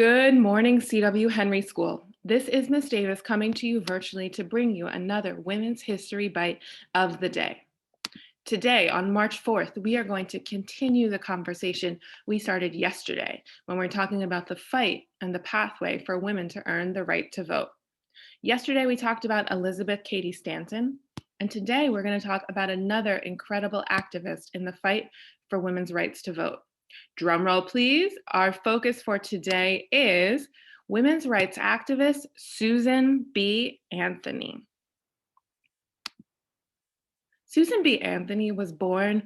Good morning, CW Henry School. This is Miss Davis coming to you virtually to bring you another Women's History Bite of the day. Today, on March 4th, we are going to continue the conversation we started yesterday when we're talking about the fight and the pathway for women to earn the right to vote. Yesterday, we talked about Elizabeth Cady Stanton, and today we're going to talk about another incredible activist in the fight for women's rights to vote. Drum roll, please. Our focus for today is women's rights activist Susan B. Anthony. Susan B. Anthony was born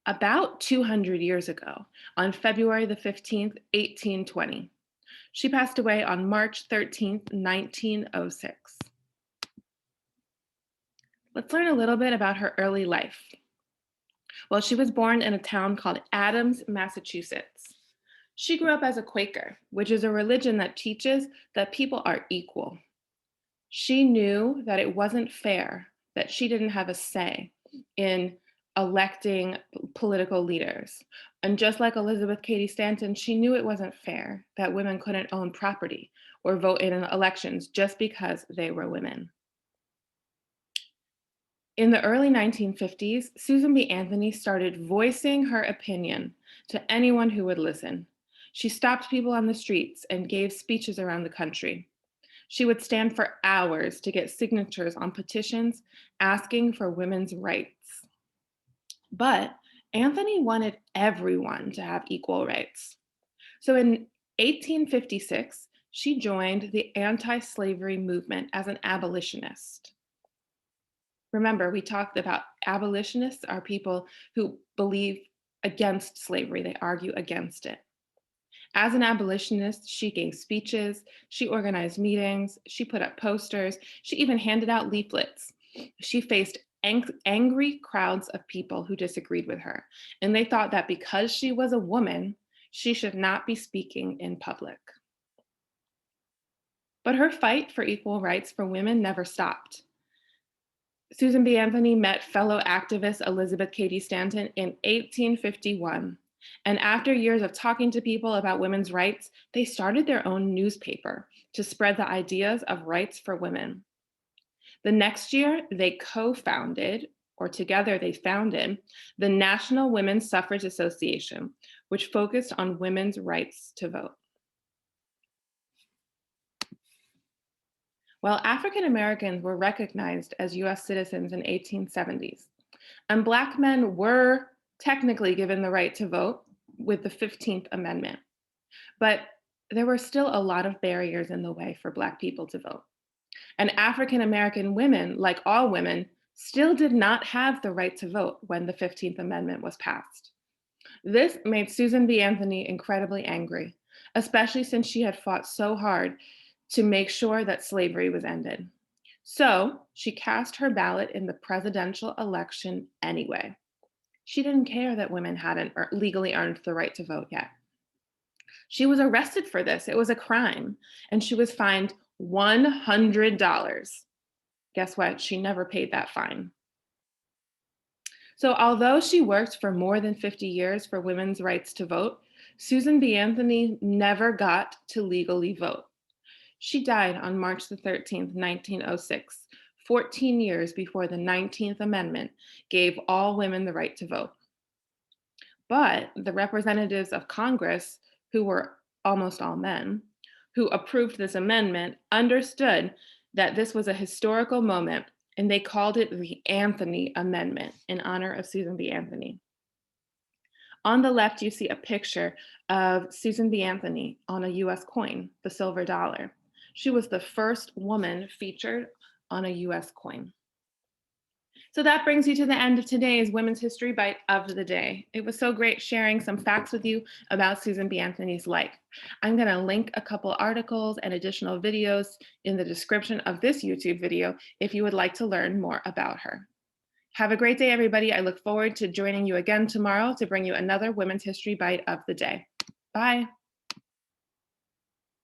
about 200 years ago on February the 15th, 1820. She passed away on March 13th, 1906. Let's learn a little bit about her early life. Well, she was born in a town called Adams, Massachusetts. She grew up as a Quaker, which is a religion that teaches that people are equal. She knew that it wasn't fair that she didn't have a say in electing political leaders. And just like Elizabeth Cady Stanton, she knew it wasn't fair that women couldn't own property or vote in elections just because they were women. In the early 1950s, Susan B. Anthony started voicing her opinion to anyone who would listen. She stopped people on the streets and gave speeches around the country. She would stand for hours to get signatures on petitions asking for women's rights. But Anthony wanted everyone to have equal rights. So in 1856, she joined the anti-slavery movement as an abolitionist. Remember, we talked about abolitionists are people who believe against slavery, they argue against it. As an abolitionist, she gave speeches, she organized meetings, she put up posters, she even handed out leaflets. She faced angry crowds of people who disagreed with her, and they thought that because she was a woman, she should not be speaking in public. But her fight for equal rights for women never stopped. Susan B. Anthony met fellow activist Elizabeth Cady Stanton in 1851. And after years of talking to people about women's rights, they started their own newspaper to spread the ideas of rights for women. The next year, they co-founded, or together they founded, the National Women's Suffrage Association, which focused on women's rights to vote. Well, African Americans were recognized as US citizens in 1870s, and Black men were technically given the right to vote with the 15th Amendment. But there were still a lot of barriers in the way for Black people to vote. And African American women, like all women, still did not have the right to vote when the 15th Amendment was passed. This made Susan B. Anthony incredibly angry, especially since she had fought so hard to make sure that slavery was ended. So she cast her ballot in the presidential election anyway. She didn't care that women hadn't legally earned the right to vote yet. She was arrested for this. It was a crime, and she was fined $100. Guess what? She never paid that fine. So although she worked for more than 50 years for women's rights to vote, Susan B. Anthony never got to legally vote. She died on March the 13th, 1906, 14 years before the 19th Amendment gave all women the right to vote. But the representatives of Congress, who were almost all men, who approved this amendment, understood that this was a historical moment, and they called it the Anthony Amendment in honor of Susan B. Anthony. On the left, you see a picture of Susan B. Anthony on a US coin, the silver dollar. She was the first woman featured on a US coin. So that brings you to the end of today's Women's History Bite of the day. It was so great sharing some facts with you about Susan B. Anthony's life. I'm going to link a couple articles and additional videos in the description of this YouTube video if you would like to learn more about her. Have a great day, everybody. I look forward to joining you again tomorrow to bring you another Women's History Bite of the day. Bye.